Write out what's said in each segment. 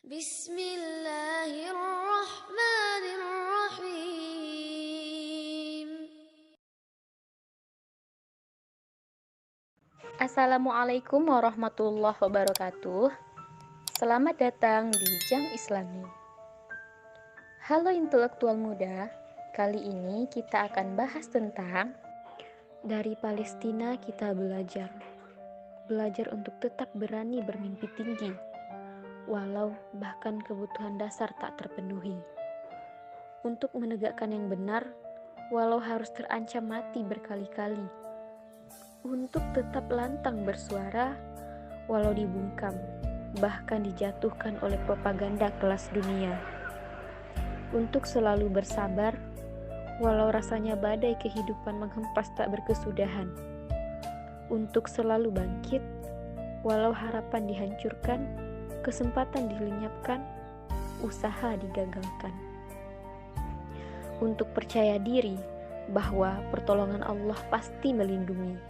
Bismillahirrahmanirrahim. Assalamualaikum warahmatullahi wabarakatuh. Selamat datang di Jam Islami. Halo intelektual muda, kali ini kita akan bahas tentang dari Palestina kita belajar untuk tetap berani bermimpi tinggi, walau bahkan kebutuhan dasar tak terpenuhi. Untuk menegakkan yang benar, walau harus terancam mati berkali-kali. Untuk tetap lantang bersuara, walau dibungkam, bahkan dijatuhkan oleh propaganda kelas dunia. Untuk selalu bersabar, walau rasanya badai kehidupan menghempas tak berkesudahan. Untuk selalu bangkit, walau harapan dihancurkan, kesempatan dilenyapkan, usaha digagalkan. Untuk percaya diri bahwa pertolongan Allah pasti melindungi,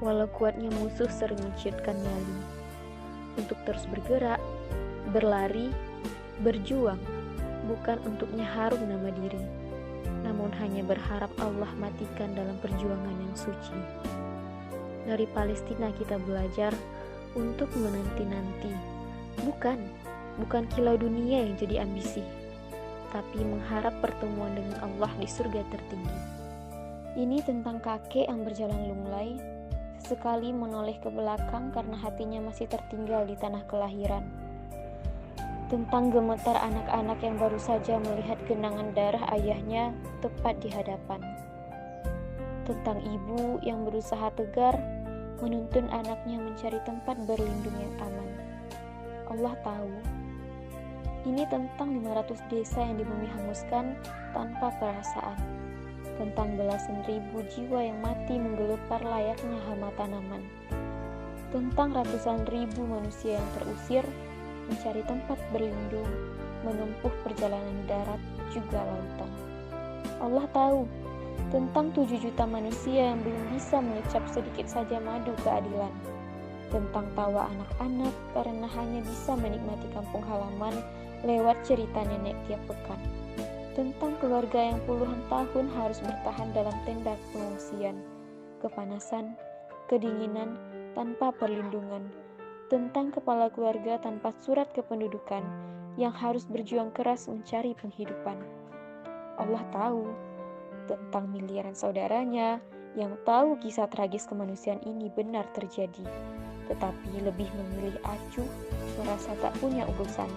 walau kuatnya musuh sering menciutkan nyali. Untuk terus bergerak, berlari, berjuang, bukan untuknya harum nama diri, namun hanya berharap Allah matikan dalam perjuangan yang suci. Dari Palestina kita belajar untuk menanti-nanti, bukan kilau dunia yang jadi ambisi, tapi mengharap pertemuan dengan Allah di surga tertinggi. Ini tentang kakek yang berjalan lunglai, sesekali menoleh ke belakang karena hatinya masih tertinggal di tanah kelahiran. Tentang gemetar anak-anak yang baru saja melihat genangan darah ayahnya tepat di hadapan. Tentang ibu yang berusaha tegar menuntun anaknya mencari tempat berlindung yang aman. Allah tahu. Ini tentang 500 desa yang di bumi hanguskan tanpa perasaan. Tentang belasan ribu jiwa yang mati menggelupar layaknya hama tanaman. Tentang ratusan ribu manusia yang terusir mencari tempat berlindung, menempuh perjalanan darat juga lautan. Allah tahu tentang 7 juta manusia yang belum bisa mengecap sedikit saja madu keadilan. Tentang tawa anak-anak karena hanya bisa menikmati kampung halaman lewat cerita nenek tiap pekan. Tentang keluarga yang puluhan tahun harus bertahan dalam tenda pengungsian, kepanasan, kedinginan, tanpa perlindungan. Tentang kepala keluarga tanpa surat kependudukan yang harus berjuang keras mencari penghidupan. Allah tahu tentang miliaran saudaranya yang tahu kisah tragis kemanusiaan ini benar terjadi, tetapi lebih memilih acuh, merasa tak punya urusan.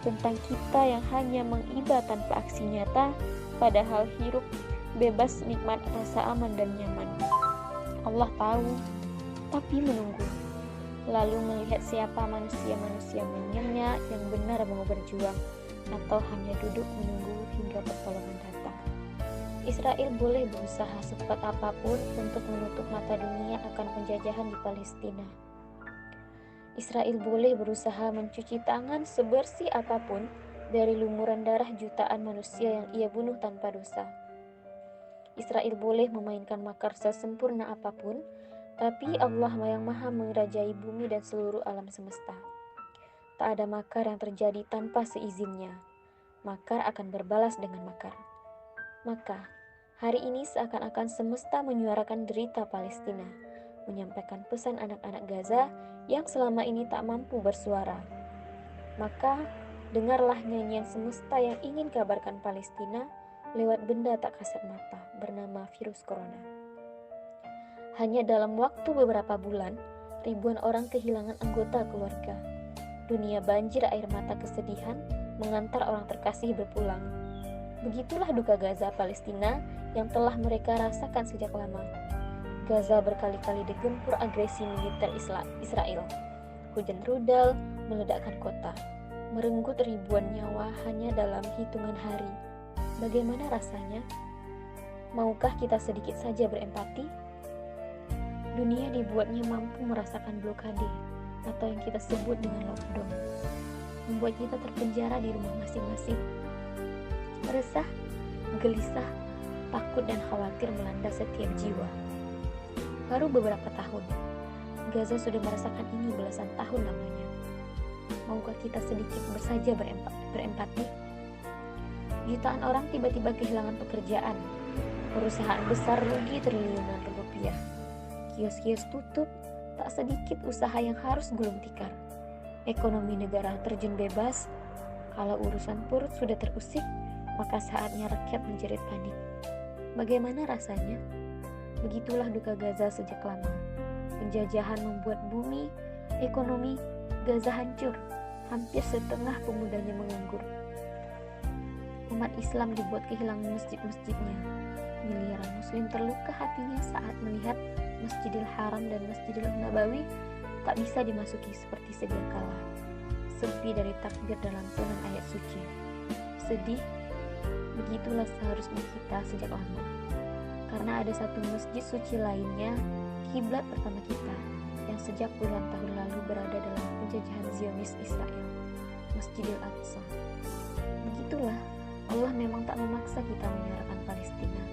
Tentang kita yang hanya mengiba tanpa aksi nyata, padahal hirup bebas nikmat rasa aman dan nyaman. Allah tahu, tapi menunggu, lalu melihat siapa manusia-manusia menyemnya yang benar mau berjuang, atau hanya duduk menunggu hingga pertolongan datang. Israel boleh berusaha sekuat apapun untuk menutup mata dunia akan penjajahan di Palestina. Israel boleh berusaha mencuci tangan sebersih apapun dari lumuran darah jutaan manusia yang ia bunuh tanpa dosa. Israel boleh memainkan makar sesempurna apapun, tapi Allah yang maha merajai bumi dan seluruh alam semesta. Tak ada makar yang terjadi tanpa seizinnya. Makar akan berbalas dengan makar. Maka, hari ini seakan-akan semesta menyuarakan derita Palestina, menyampaikan pesan anak-anak Gaza yang selama ini tak mampu bersuara. Maka, dengarlah nyanyian semesta yang ingin kabarkan Palestina lewat benda tak kasat mata bernama virus corona. Hanya dalam waktu beberapa bulan, ribuan orang kehilangan anggota keluarga. Dunia banjir air mata kesedihan mengantar orang terkasih berpulang. Begitulah duka Gaza Palestina yang telah mereka rasakan sejak lama. Gaza berkali-kali digempur agresi militer Israel. Hujan rudal meledakkan kota, merenggut ribuan nyawa hanya dalam hitungan hari. Bagaimana rasanya? Maukah kita sedikit saja berempati? Dunia dibuatnya mampu merasakan blokade, atau yang kita sebut dengan lockdown, membuat kita terpenjara di rumah masing-masing. Resah, gelisah, takut dan khawatir melanda setiap jiwa. Baru beberapa tahun, Gaza sudah merasakan ini belasan tahun lamanya. Maukah kita sedikit saja berempati? Jutaan orang tiba-tiba kehilangan pekerjaan. Perusahaan besar rugi triliunan rupiah. Kios-kios tutup, tak sedikit usaha yang harus gulung tikar. Ekonomi negara terjun bebas. Kalau urusan perut sudah terusik, maka saatnya rakyat menjerit panik. Bagaimana rasanya? Begitulah duka Gaza sejak lama. Penjajahan membuat bumi, ekonomi Gaza hancur. Hampir setengah pemudanya menganggur. Umat Islam dibuat kehilangan masjid-masjidnya. Miliaran muslim terluka hatinya saat melihat Masjidil Haram dan Masjidil Nabawi tak bisa dimasuki seperti sedia kala. Sepi dari takbir dan lantunan ayat suci. Sedih, begitulah seharusnya kita sejak lama. Karena ada satu masjid suci lainnya, kiblat pertama kita, yang sejak puluhan tahun lalu berada dalam penjajahan Zionis Israel, Masjidil Aqsa. Begitulah, Allah memang tak memaksa kita menyerahkan Palestina.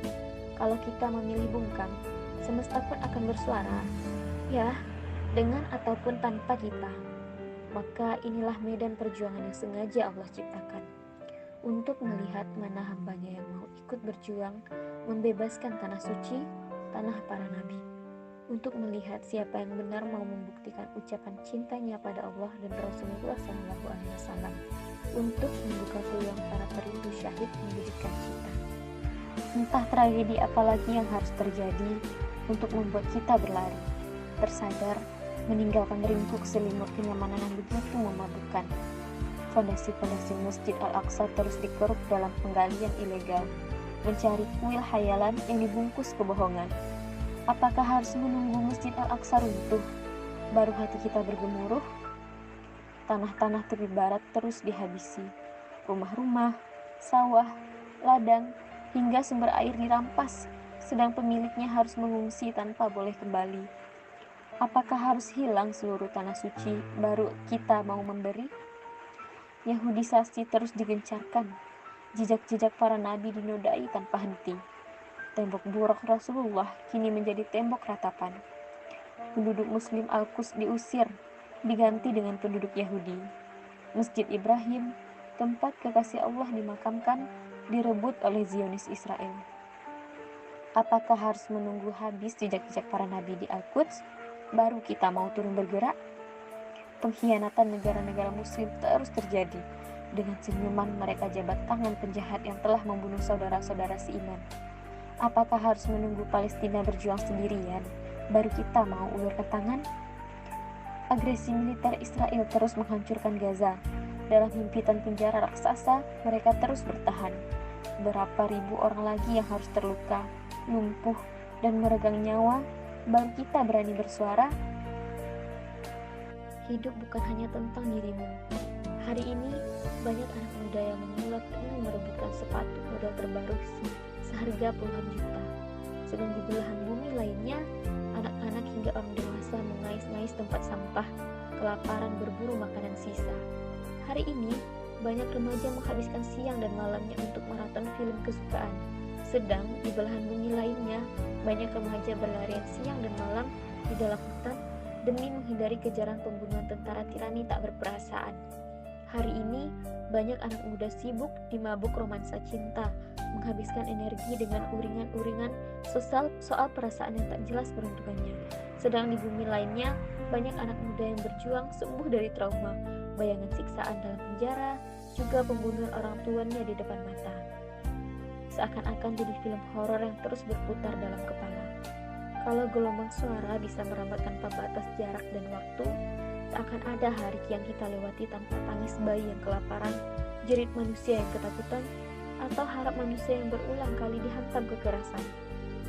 Kalau kita memilih bungkam, semesta pun akan bersuara, ya, dengan ataupun tanpa kita. Maka inilah medan perjuangan yang sengaja Allah ciptakan, untuk melihat mana hambanya yang mau ikut berjuang membebaskan tanah suci, tanah para nabi. Untuk melihat siapa yang benar mau membuktikan ucapan cintanya pada Allah dan Rasulullah SAW, untuk membuka peluang para perindu syahid mendirikan kita. Entah tragedi apa lagi yang harus terjadi untuk membuat kita berlari, tersadar, meninggalkan ringkuk selimut kenyamanan yang begitu memabukkan. Fondasi-fondasi Masjid Al-Aqsa terus dikeruk dalam penggalian ilegal, mencari kuil hayalan yang dibungkus kebohongan. Apakah harus menunggu Masjid Al-Aqsa runtuh, baru hati kita bergemuruh? Tanah-tanah tepi barat terus dihabisi, rumah-rumah, sawah, ladang, hingga sumber air dirampas, sedang pemiliknya harus mengungsi tanpa boleh kembali. Apakah harus hilang seluruh tanah suci, baru kita mau memberi? Yahudisasi terus digencarkan, jejak-jejak para nabi dinodai tanpa henti. Tembok buruk Rasulullah kini menjadi tembok ratapan. Penduduk Muslim Al-Quds diusir, diganti dengan penduduk Yahudi. Masjid Ibrahim, tempat kekasih Allah dimakamkan, direbut oleh Zionis Israel. Apakah harus menunggu habis jejak-jejak para nabi di Al-Quds, baru kita mau turun bergerak? Pengkhianatan negara-negara muslim terus terjadi. Dengan senyuman mereka jabat tangan penjahat yang telah membunuh saudara-saudara seiman. Apakah harus menunggu Palestina berjuang sendirian, baru kita mau ulurkan tangan? Agresi militer Israel terus menghancurkan Gaza. Dalam himpitan penjara raksasa, mereka terus bertahan. Berapa ribu orang lagi yang harus terluka, lumpuh, dan meregang nyawa, baru kita berani bersuara? Hidup bukan hanya tentang dirimu. Hari ini, banyak anak muda yang mengulat ingin merebutkan sepatu model terbaru seharga puluhan juta. Sedang di belahan bumi lainnya, anak-anak hingga orang dewasa mengais-ngais tempat sampah, kelaparan berburu makanan sisa. Hari ini, banyak remaja menghabiskan siang dan malamnya untuk maraton film kesukaan. Sedang di belahan bumi lainnya, banyak remaja berlarian siang dan malam di dalam hutan demi menghindari kejaran pembunuhan tentara tirani tak berperasaan. Hari ini, banyak anak muda sibuk di mabuk romansa cinta, menghabiskan energi dengan uringan-uringan soal perasaan yang tak jelas peruntukannya. Sedang di bumi lainnya, banyak anak muda yang berjuang sembuh dari trauma, bayangan siksaan dalam penjara, juga pembunuhan orang tuanya di depan mata. Seakan-akan jadi film horor yang terus berputar dalam kepala. Kalau gelombang suara bisa merambat tanpa batas jarak dan waktu, tak akan ada hari yang kita lewati tanpa tangis bayi yang kelaparan, jerit manusia yang ketakutan, atau harap manusia yang berulang kali dihantam kekerasan.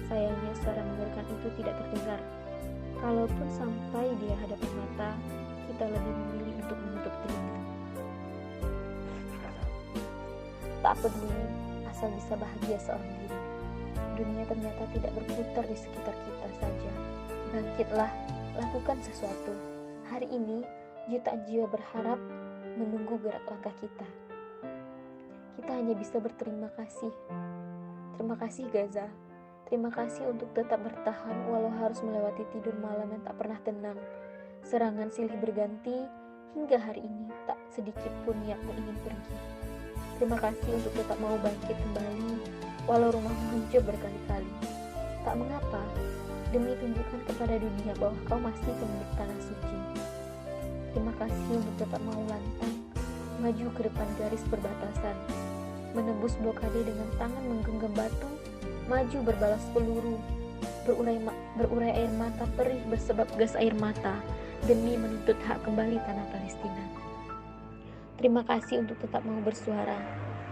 Sayangnya suara mengerikan itu tidak terdengar. Kalaupun sampai di hadapan mata, kita lebih memilih untuk menutup telinga. Tak peduli, asal bisa bahagia seorang diri. Dunia ternyata tidak berputar di sekitar kita saja. Bangkitlah, lakukan sesuatu. Hari ini, jutaan jiwa berharap menunggu gerak langkah kita. Kita hanya bisa berterima kasih. Terima kasih Gaza. Terima kasih untuk tetap bertahan walau harus melewati tidur malam yang tak pernah tenang. Serangan silih berganti hingga hari ini. tak sedikit pun niatmu ingin pergi. Terima kasih untuk tetap mau bangkit kembali, walau rumahmu hancur berkali-kali. Tak mengapa, demi tunjukkan kepada dunia bahwa kau masih pemilik tanah suci. Terima kasih untuk tetap mau lantang, maju ke depan garis perbatasan, menembus blokade dengan tangan menggenggam batu, maju berbalas peluru, berurai air mata perih bersebab gas air mata, demi menuntut hak kembali tanah Palestina. Terima kasih untuk tetap mau bersuara,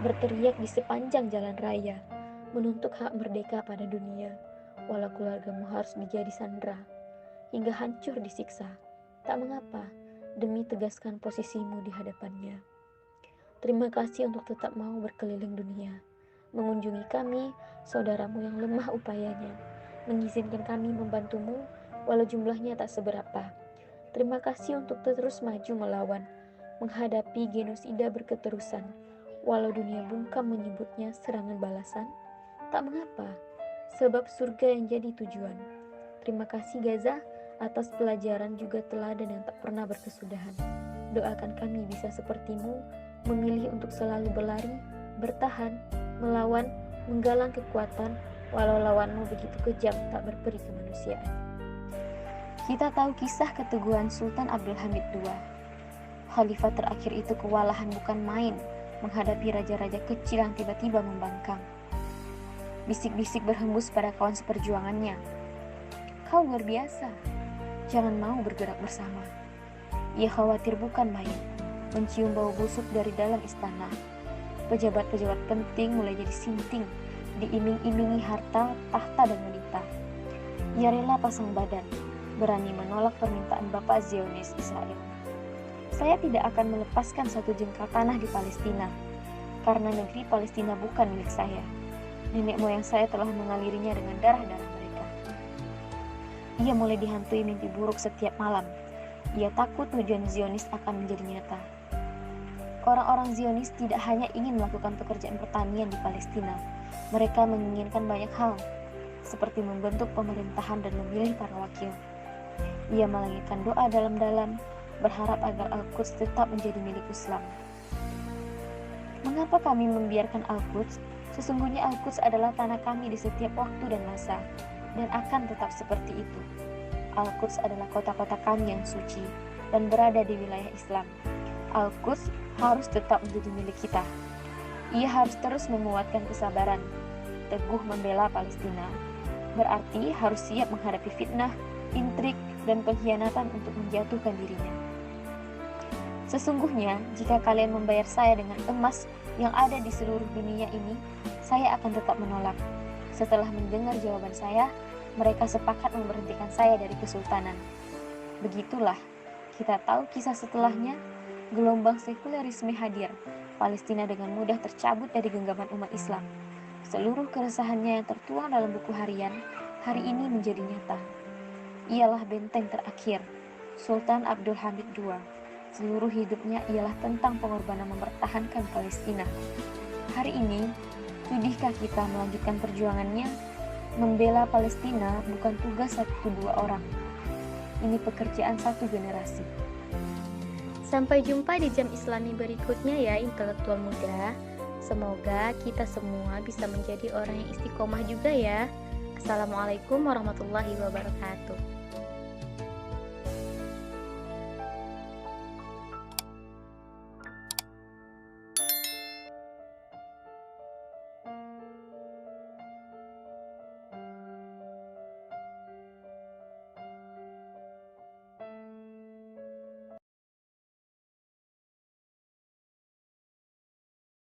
berteriak di sepanjang jalan raya, menuntut hak merdeka pada dunia, walau keluargamu harus menjadi sandera, hingga hancur disiksa. Tak mengapa, demi tegaskan posisimu di hadapannya. Terima kasih untuk tetap mau berkeliling dunia, mengunjungi kami, saudaramu yang lemah upayanya, mengizinkan kami membantumu, walau jumlahnya tak seberapa. Terima kasih untuk terus maju melawan, menghadapi genosida berketerusan, walau dunia bungkam menyebutnya serangan balasan. Tak mengapa, sebab surga yang jadi tujuan. Terima kasih Gaza atas pelajaran juga teladan yang tak pernah berkesudahan. Doakan kami bisa sepertimu, memilih untuk selalu berlari, bertahan, melawan, menggalang kekuatan, walau lawanmu begitu kejam tak berperi kemanusiaan. Kita tahu kisah keteguhan Sultan Abdul Hamid II. Khalifah terakhir itu kewalahan bukan main menghadapi raja-raja kecil yang tiba-tiba membangkang. Bisik-bisik berhembus pada kawan seperjuangannya. Kau luar biasa, jangan mau bergerak bersama. Ia khawatir bukan main, mencium bau busuk dari dalam istana. Pejabat-pejabat penting mulai jadi sinting, diiming-imingi harta, tahta, dan wanita. Ia rela pasang badan, berani menolak permintaan Bapak Zionis Israel. Saya tidak akan melepaskan satu jengkal tanah di Palestina, karena negeri Palestina bukan milik saya. Nenek moyang saya telah mengalirinya dengan darah-darah mereka. Ia mulai dihantui mimpi buruk setiap malam. Ia takut tujuan Zionis akan menjadi nyata. Orang-orang Zionis tidak hanya ingin melakukan pekerjaan pertanian di Palestina. Mereka menginginkan banyak hal, seperti membentuk pemerintahan dan memilih para wakil. Ia melangitkan doa dalam-dalam, berharap agar Al-Quds tetap menjadi milik Islam. Mengapa kami membiarkan Al-Quds? Sesungguhnya Al-Quds adalah tanah kami di setiap waktu dan masa, dan akan tetap seperti itu. Al-Quds adalah kota-kota kami yang suci, dan berada di wilayah Islam. Al-Quds harus tetap menjadi milik kita. Ia harus terus menguatkan kesabaran, teguh membela Palestina. Berarti harus siap menghadapi fitnah, intrik, dan pengkhianatan untuk menjatuhkan dirinya. Sesungguhnya, jika kalian membayar saya dengan emas yang ada di seluruh dunia ini, saya akan tetap menolak. Setelah mendengar jawaban saya, mereka sepakat memberhentikan saya dari kesultanan. Begitulah, kita tahu kisah setelahnya, gelombang sekulerisme hadir. Palestina dengan mudah tercabut dari genggaman umat Islam. Seluruh keresahannya yang tertuang dalam buku harian, hari ini menjadi nyata. Ialah benteng terakhir, Sultan Abdul Hamid II. Seluruh hidupnya ialah tentang pengorbanan mempertahankan Palestina. Hari ini, sudihkah kita melanjutkan perjuangannya? Membela Palestina bukan tugas 1-2 orang. Ini pekerjaan satu generasi. Sampai jumpa di jam Islami berikutnya ya intelektual muda. Semoga kita semua bisa menjadi orang yang istiqomah juga ya. Assalamualaikum warahmatullahi wabarakatuh.